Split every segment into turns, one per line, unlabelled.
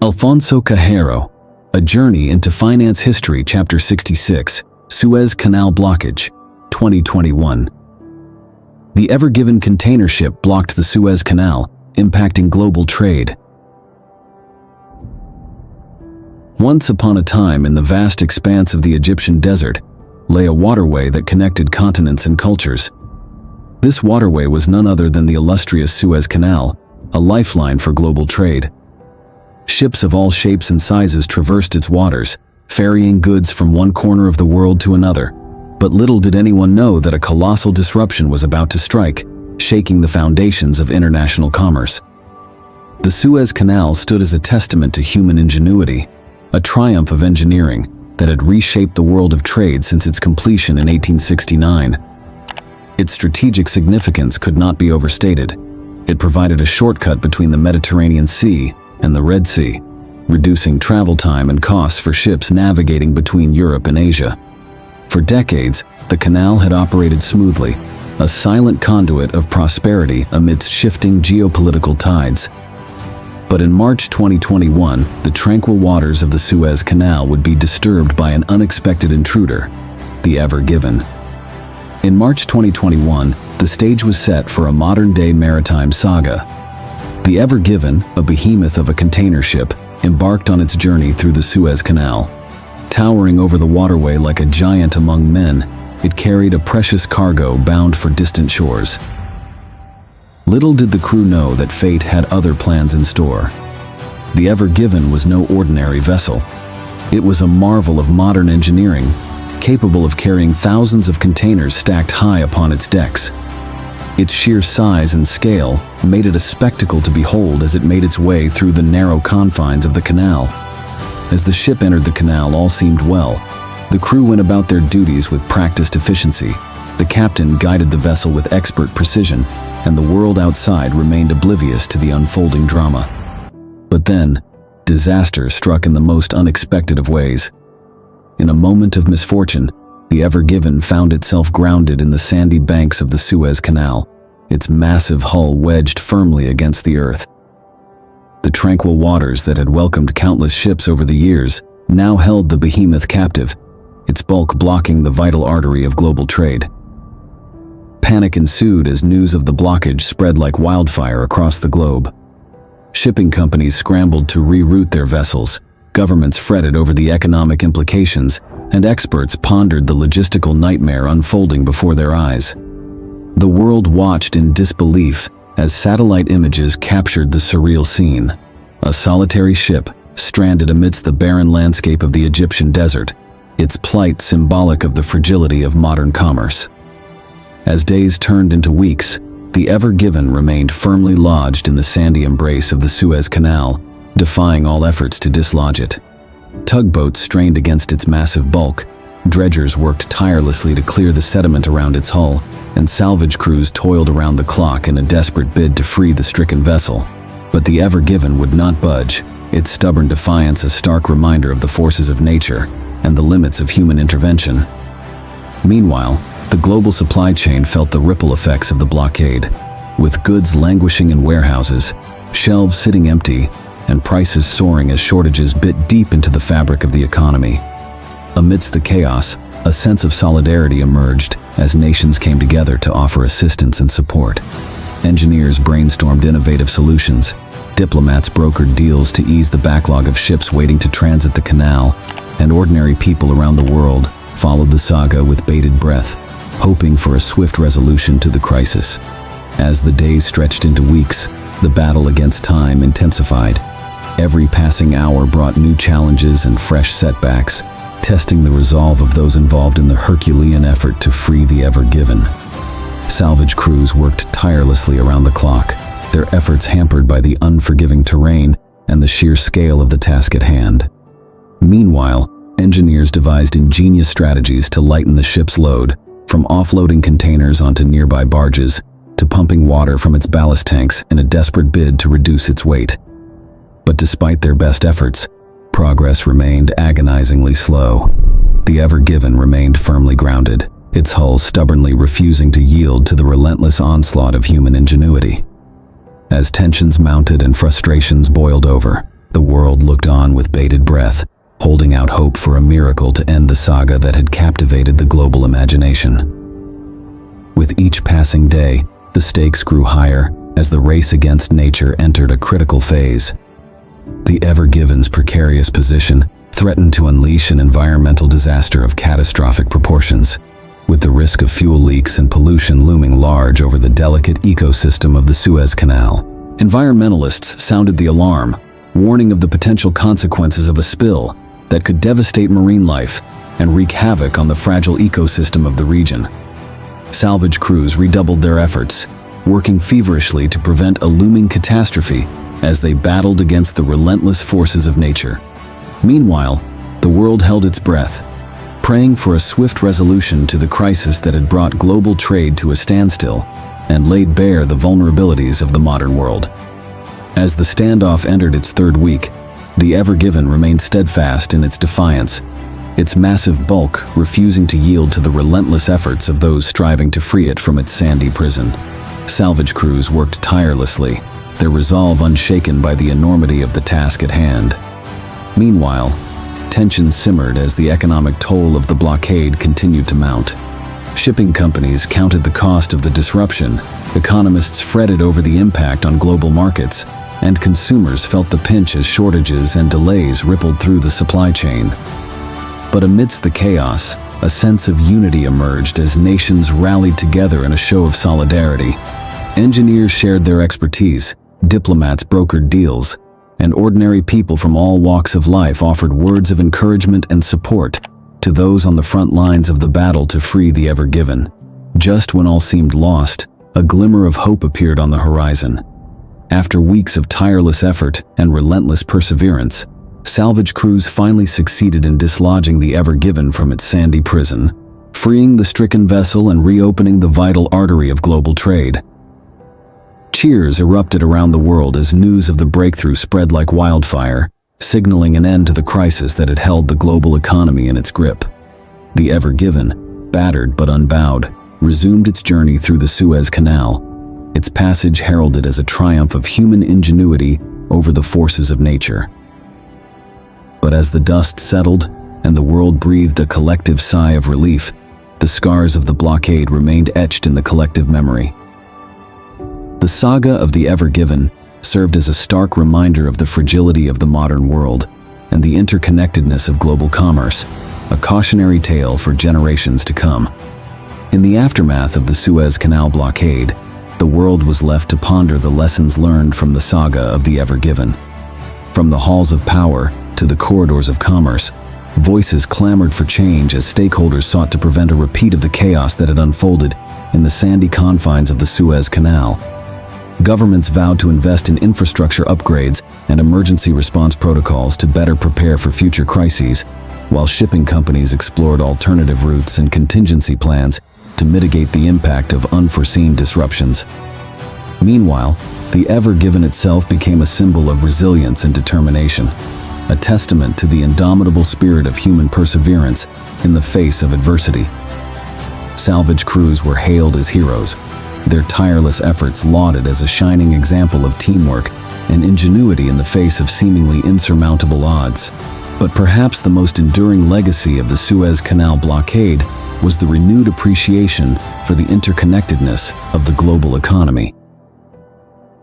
Alfonso Cajero, A Journey into Finance History, Chapter 66, Suez Canal Blockage, 2021. The Ever Given container ship blocked the Suez Canal, impacting global trade. Once upon a time, in the vast expanse of the Egyptian desert, lay a waterway that connected continents and cultures. This waterway was none other than the illustrious Suez Canal, a lifeline for global trade. Ships of all shapes and sizes traversed its waters, ferrying goods from one corner of the world to another. But little did anyone know that a colossal disruption was about to strike, shaking the foundations of international commerce. The Suez Canal stood as a testament to human ingenuity, a triumph of engineering that had reshaped the world of trade since its completion in 1869. Its strategic significance could not be overstated. It provided a shortcut between the Mediterranean Sea and the Red Sea, reducing travel time and costs for ships navigating between Europe and Asia. For decades, the canal had operated smoothly, a silent conduit of prosperity amidst shifting geopolitical tides. But in March 2021, the tranquil waters of the Suez Canal would be disturbed by an unexpected intruder, the Ever Given. In March 2021, the stage was set for a modern-day maritime saga. The Ever Given, a behemoth of a container ship, embarked on its journey through the Suez Canal. Towering over the waterway like a giant among men, it carried a precious cargo bound for distant shores. Little did the crew know that fate had other plans in store. The Ever Given was no ordinary vessel. It was a marvel of modern engineering, capable of carrying thousands of containers stacked high upon its decks. Its sheer size and scale made it a spectacle to behold as it made its way through the narrow confines of the canal. As the ship entered the canal, all seemed well. The crew went about their duties with practiced efficiency. The captain guided the vessel with expert precision, and the world outside remained oblivious to the unfolding drama. But then, disaster struck in the most unexpected of ways. In a moment of misfortune, the Ever Given found itself grounded in the sandy banks of the Suez Canal, its massive hull wedged firmly against the earth. The tranquil waters that had welcomed countless ships over the years now held the behemoth captive, its bulk blocking the vital artery of global trade. Panic ensued as news of the blockage spread like wildfire across the globe. Shipping companies scrambled to reroute their vessels, governments fretted over the economic implications, and experts pondered the logistical nightmare unfolding before their eyes. The world watched in disbelief as satellite images captured the surreal scene. A solitary ship stranded amidst the barren landscape of the Egyptian desert, its plight symbolic of the fragility of modern commerce. As days turned into weeks, the Ever Given remained firmly lodged in the sandy embrace of the Suez Canal, defying all efforts to dislodge it. Tugboats strained against its massive bulk, dredgers worked tirelessly to clear the sediment around its hull, and salvage crews toiled around the clock in a desperate bid to free the stricken vessel. But the Ever Given would not budge, its stubborn defiance a stark reminder of the forces of nature and the limits of human intervention. Meanwhile, the global supply chain felt the ripple effects of the blockade, with goods languishing in warehouses, shelves sitting empty, and prices soaring as shortages bit deep into the fabric of the economy. Amidst the chaos, a sense of solidarity emerged as nations came together to offer assistance and support. Engineers brainstormed innovative solutions, diplomats brokered deals to ease the backlog of ships waiting to transit the canal, and ordinary people around the world followed the saga with bated breath, hoping for a swift resolution to the crisis. As the days stretched into weeks, the battle against time intensified. Every passing hour brought new challenges and fresh setbacks, testing the resolve of those involved in the Herculean effort to free the Ever Given. Salvage crews worked tirelessly around the clock, their efforts hampered by the unforgiving terrain and the sheer scale of the task at hand. Meanwhile, engineers devised ingenious strategies to lighten the ship's load, from offloading containers onto nearby barges to pumping water from its ballast tanks in a desperate bid to reduce its weight. But despite their best efforts, progress remained agonizingly slow. The Ever Given remained firmly grounded, its hull stubbornly refusing to yield to the relentless onslaught of human ingenuity. As tensions mounted and frustrations boiled over, The world looked on with bated breath, holding out hope for a miracle to end the saga that had captivated the global imagination. With each passing day, the stakes grew higher as the race against nature entered a critical phase. The Ever Given's precarious position threatened to unleash an environmental disaster of catastrophic proportions, with the risk of fuel leaks and pollution looming large over the delicate ecosystem of the Suez Canal. Environmentalists sounded the alarm, warning of the potential consequences of a spill that could devastate marine life and wreak havoc on the fragile ecosystem of the region. Salvage crews redoubled their efforts, working feverishly to prevent a looming catastrophe as they battled against the relentless forces of nature. Meanwhile, the world held its breath, praying for a swift resolution to the crisis that had brought global trade to a standstill and laid bare the vulnerabilities of the modern world. As the standoff entered its third week, the Ever Given remained steadfast in its defiance, its massive bulk refusing to yield to the relentless efforts of those striving to free it from its sandy prison. Salvage crews worked tirelessly, their resolve unshaken by the enormity of the task at hand. Meanwhile, tension simmered as the economic toll of the blockade continued to mount. Shipping companies counted the cost of the disruption, economists fretted over the impact on global markets, and consumers felt the pinch as shortages and delays rippled through the supply chain. But amidst the chaos, a sense of unity emerged as nations rallied together in a show of solidarity. Engineers shared their expertise, diplomats brokered deals, and ordinary people from all walks of life offered words of encouragement and support to those on the front lines of the battle to free the Ever Given. Just when all seemed lost, a glimmer of hope appeared on the horizon. After weeks of tireless effort and relentless perseverance, salvage crews finally succeeded in dislodging the Ever Given from its sandy prison, freeing the stricken vessel and reopening the vital artery of global trade. Cheers erupted around the world as news of the breakthrough spread like wildfire, signaling an end to the crisis that had held the global economy in its grip. The Ever Given, battered but unbowed, resumed its journey through the Suez Canal, its passage heralded as a triumph of human ingenuity over the forces of nature. But as the dust settled and the world breathed a collective sigh of relief, the scars of the blockade remained etched in the collective memory. The saga of the Ever Given served as a stark reminder of the fragility of the modern world and the interconnectedness of global commerce, a cautionary tale for generations to come. In the aftermath of the Suez Canal Blockade, the world was left to ponder the lessons learned from the saga of the Ever Given. From the halls of power to the corridors of commerce, voices clamored for change as stakeholders sought to prevent a repeat of the chaos that had unfolded in the sandy confines of the Suez Canal. Governments vowed to invest in infrastructure upgrades and emergency response protocols to better prepare for future crises, while shipping companies explored alternative routes and contingency plans to mitigate the impact of unforeseen disruptions. Meanwhile, the Ever Given itself became a symbol of resilience and determination, a testament to the indomitable spirit of human perseverance in the face of adversity. Salvage crews were hailed as heroes, their tireless efforts lauded as a shining example of teamwork and ingenuity in the face of seemingly insurmountable odds. But perhaps the most enduring legacy of the Suez Canal blockade was the renewed appreciation for the interconnectedness of the global economy.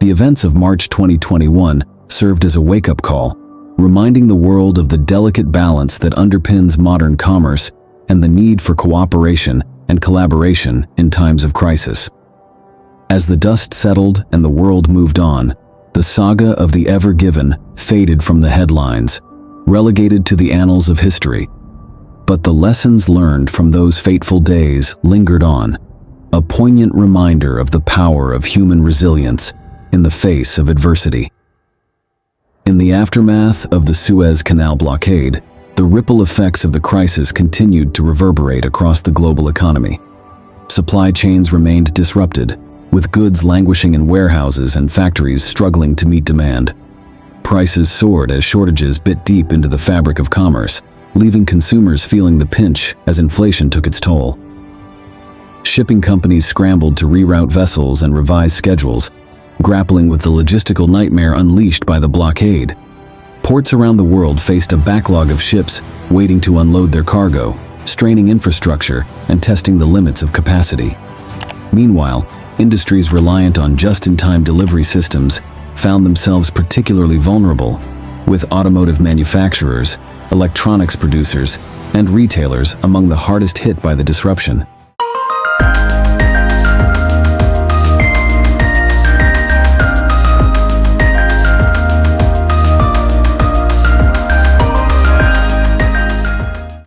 The events of March 2021 served as a wake-up call, reminding the world of the delicate balance that underpins modern commerce and the need for cooperation and collaboration in times of crisis. As the dust settled and the world moved on, the saga of the Ever Given faded from the headlines, relegated to the annals of history. But the lessons learned from those fateful days lingered on, a poignant reminder of the power of human resilience in the face of adversity. In the aftermath of the Suez Canal blockade, the ripple effects of the crisis continued to reverberate across the global economy. Supply chains remained disrupted, with goods languishing in warehouses and factories struggling to meet demand. Prices soared as shortages bit deep into the fabric of commerce, leaving consumers feeling the pinch as inflation took its toll. Shipping companies scrambled to reroute vessels and revise schedules, grappling with the logistical nightmare unleashed by the blockade. Ports around the world faced a backlog of ships waiting to unload their cargo, straining infrastructure and testing the limits of capacity. Meanwhile, industries reliant on just-in-time delivery systems found themselves particularly vulnerable, with automotive manufacturers, electronics producers, and retailers among the hardest hit by the disruption.